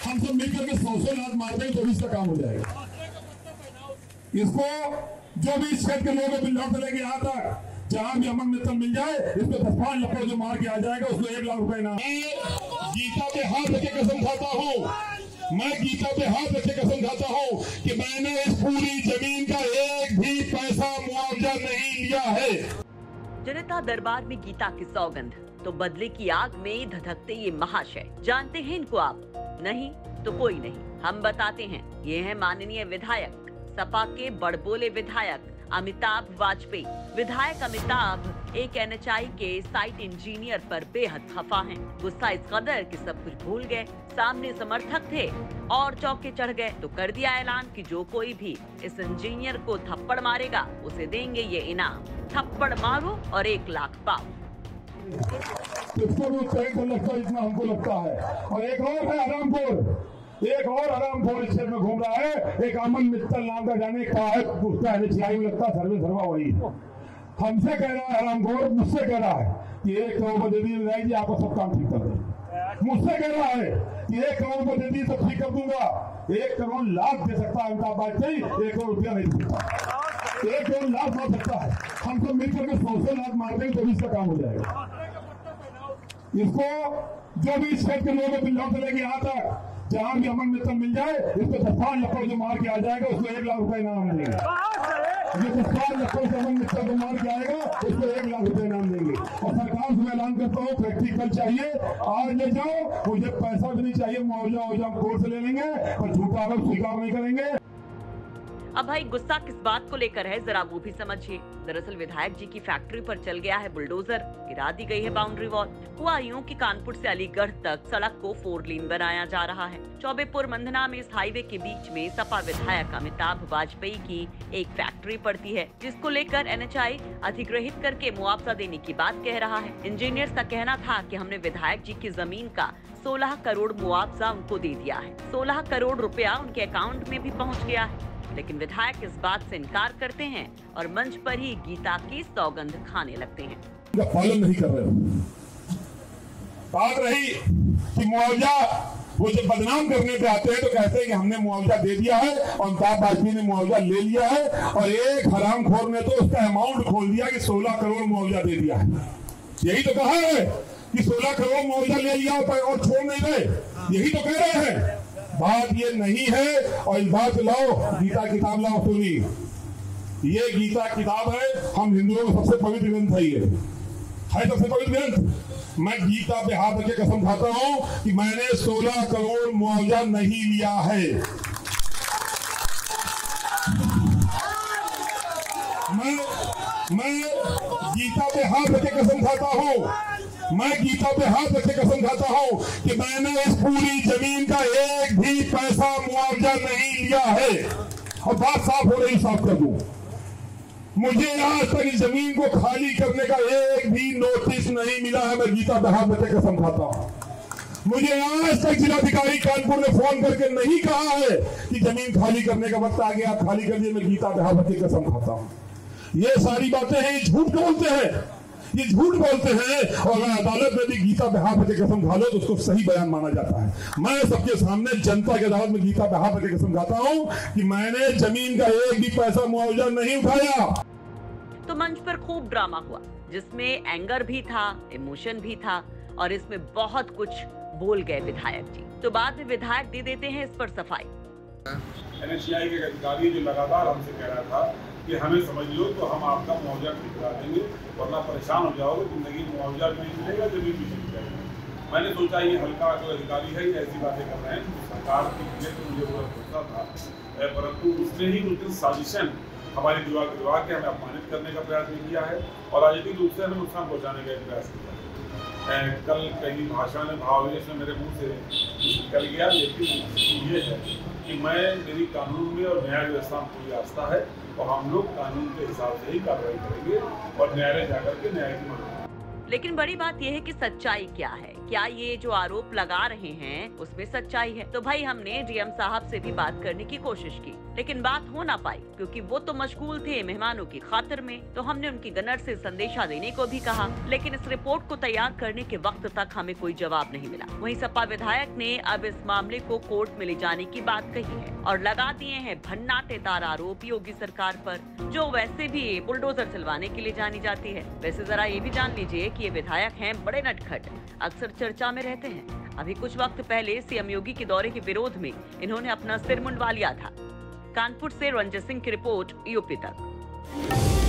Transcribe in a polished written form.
हम सब मिलकर के 100 लाख मारते हैं तो भी इसका काम हो जाएगा। इसको जो भी इस क्षेत्र के लोग बिल्डर से लेके यहाँ तक जहां भी अमन मित्तल मिल जाए, इसको 10-5 लपड़ जो मार के आ जाएगा उसको 1 लाख रुपए इनाम। गीता पे हाथ रखे कसम खाता हूँ, मैं गीता पे हाथ रखे कसम खाता हूँ कि मैंने इस पूरी जमीन का एक भी पैसा मुआवजा नहीं लिया है। जनता दरबार में गीता की सौगंध तो बदले की आग में धधकते ये महाशय। जानते हैं इनको आप? नहीं तो कोई नहीं, हम बताते हैं। ये है माननीय विधायक, सपा के बड़बोले विधायक अमिताभ वाजपेयी। विधायक अमिताभ एक NHI के साइट इंजीनियर पर बेहद खफा हैं। गुस्सा इस कदर कि सब कुछ भूल गए। सामने समर्थक थे और चौके चढ़ गए तो कर दिया ऐलान कि जो कोई भी इस इंजीनियर को थप्पड़ मारेगा उसे देंगे ये इनाम। थप्पड़ मारो और 1 लाख पाओ। इसको भी लगता है जितना हमको लगता है। और एक और है हरामखोर, एक और हरामखोर इस क्षेत्र में घूम रहा है। एक अमन मित्तल नाम का जाने का है, उसका NHI में लगता सर्वे सर्वा वही हमसे कह रहा है हरामखोर, मुझसे कह रहा है कि 1 करोड़ रुपए दे दिए जी आपको सब काम ठीक कर देंगे। मुझसे कह रहा है कि 1 करोड़ रुपए दे दिए सब ठीक कर दूंगा। 1 करोड़ लाख दे सकता है अमिताभ वाजपेयी, 1 करोड़ रुपया नहीं दे सकता। 1 करोड़ लाख मार सकता है। हम सब मिलकर के 100 लाख मारते हैं तो भी इसका काम हो जाएगा। इसको जो भी इस क्षेत्र के लोग बिल्डर से लेके यहाँ तक जहां भी अमन मित्तल मिल जाए, इसको 10-5 लपड़ जो मार के आ जाएगा उसको 1 लाख रुपए इनाम देंगे। जो 10-5 लपड़ से अमन मित्तल को मार के आएगा उसको 1 लाख रुपए इनाम देंगे। और सरकार से मैं ऐलान करता हूँ, प्रैक्टिकल चाहिए आज ले जाओ, मुझे पैसा भी नहीं चाहिए, मुआवजा हम कोर्ट से ले लेंगे पर झूठा आरोप स्वीकार नहीं करेंगे। अब भाई गुस्सा किस बात को लेकर है जरा वो भी समझिए। दरअसल विधायक जी की फैक्ट्री पर चल गया है बुलडोजर, गिरा दी गई है बाउंड्री वॉल। हुआ यूं कि कानपुर से अलीगढ़ तक सड़क को 4 लेन बनाया जा रहा है। चौबेपुर मंधना में इस हाईवे के बीच में सपा विधायक अमिताभ वाजपेयी की एक फैक्ट्री पड़ती है, जिसको लेकर NHI अधिग्रहित करके मुआवजा देने की बात कह रहा है। इंजीनियर्स का कहना था कि हमने विधायक जी की जमीन का 16 करोड़ मुआवजा उनको दे दिया है। 16 करोड़ रुपया उनके अकाउंट में भी पहुँच गया है। लेकिन विधायक इस बात से इनकार करते हैं और मंच पर ही गीता की सौगंध खाने लगते हैं। पालन नहीं कर रहे हो। बात रही कि मुआवजा, वो जब बदनाम करने पे आते हैं तो कहते हैं कि हमने मुआवजा दे दिया है और अमिताभ वाजपेयी ने मुआवजा ले लिया है। और एक हरामखोर ने तो उसका अमाउंट खोल दिया कि 16 करोड़ मुआवजा दे दिया है। यही तो कहा है कि 16 करोड़ मुआवजा ले लिया और छोड़ नहीं गए, यही तो कह रहे हैं। बात ये नहीं है। और इस बात लाओ, गीता किताब लाओ, सुनी, ये गीता किताब है, हम हिंदुओं का सबसे पवित्र ग्रंथ है, ये है सबसे पवित्र ग्रंथ। मैं गीता पे हाथ रखे कसम खाता हूं कि मैंने 16 करोड़ मुआवजा नहीं लिया है। मैं गीता पे हाथ रखे कसम खाता हूं, मैं गीता पे हाथ रखे कसम खाता हूं कि मैंने इस पूरी जमीन का एक भी पैसा मुआवजा नहीं लिया है। और बात साफ हो रही, साफ कर दूं, मुझे आज तक इस जमीन को खाली करने का एक भी नोटिस नहीं मिला है। मैं गीता पे हाथ रखे कसम खाता हूं। मुझे आज तक जिलाधिकारी कानपुर ने फोन करके नहीं कहा है कि जमीन खाली करने का वक्त आ गया, खाली कर दिए। मैं गीता पे हाथ रखे कसम खाता हूं। ये सारी बातें हैं, ये झूठ बोलते हैं, ये झूठ बोलते हैं। और अगर अदालत में भी गीता पे हाथ रखे कसम खा लो तो उसको सही बयान माना जाता है। मैं सबके सामने जनता की अदालत में गीता पे हाथ रखे कसम खाता हूं कि मैंने जमीन का एक भी पैसा मुआवजा नहीं उठाया। तो मंच पर खूब ड्रामा हुआ, जिसमें एंगर भी था, इमोशन भी था और इसमें बहुत कुछ बोल गए विधायक जी। तो बाद में विधायक दे देते हैं इस पर सफाई। NHI के अधिकारी जो लगातार हमसे कह रहा था कि हमें समझ लो तो हम आपका मुआवजा ठीक करा देंगे, वरना परेशान हो जाओगे, जिंदगी में मुआवजा भी नहीं मिलेगा, जमीन भी नहीं मिलेगी। मैंने सोचा ये हल्का जो अधिकारी है ये ऐसी बातें कर रहे हैं, तो सरकार के लिए तो मुझे वो सोचता था, परंतु उसने ही उनकी साजिशन हमारी विभाग के हमें अपमानित करने का प्रयास नहीं किया है और राजनीतिक रूप से हमें नुकसान पहुँचाने का प्रयास किया है। कल कई भाषा में भावावेश में मेरे मुँह से निकल गया, लेकिन ये है कि मेरी कानून में और न्याय व्यवस्था में पूरी आस्था है और हम लोग कानून के हिसाब से ही कार्रवाई करेंगे और न्यायालय जाकर के न्याय की मांग करेंगे। लेकिन बड़ी बात यह है कि सच्चाई क्या है, क्या ये जो आरोप लगा रहे हैं उसमें सच्चाई है? तो भाई हमने डीएम साहब से भी बात करने की कोशिश की, लेकिन बात हो ना पाई क्योंकि वो तो मशगूल थे मेहमानों की खातिर में। तो हमने उनकी गनर से संदेशा देने को भी कहा, लेकिन इस रिपोर्ट को तैयार करने के वक्त तक हमें कोई जवाब नहीं मिला। वहीं सपा विधायक ने अब इस मामले को कोर्ट में ले जाने की बात कही है और लगा दिए हैं भन्नाटे तार आरोप योगी सरकार पर, जो वैसे भी बुलडोजर चलवाने के लिए जानी जाती है। वैसे जरा ये भी जान लीजिए कि ये विधायक हैं बड़े नटखट, अक्सर चर्चा में रहते हैं। अभी कुछ वक्त पहले सीएम योगी के दौरे के विरोध में इन्होंने अपना सिर मुंडवा लिया था। कानपुर से रंजित सिंह की रिपोर्ट, यूपी तक।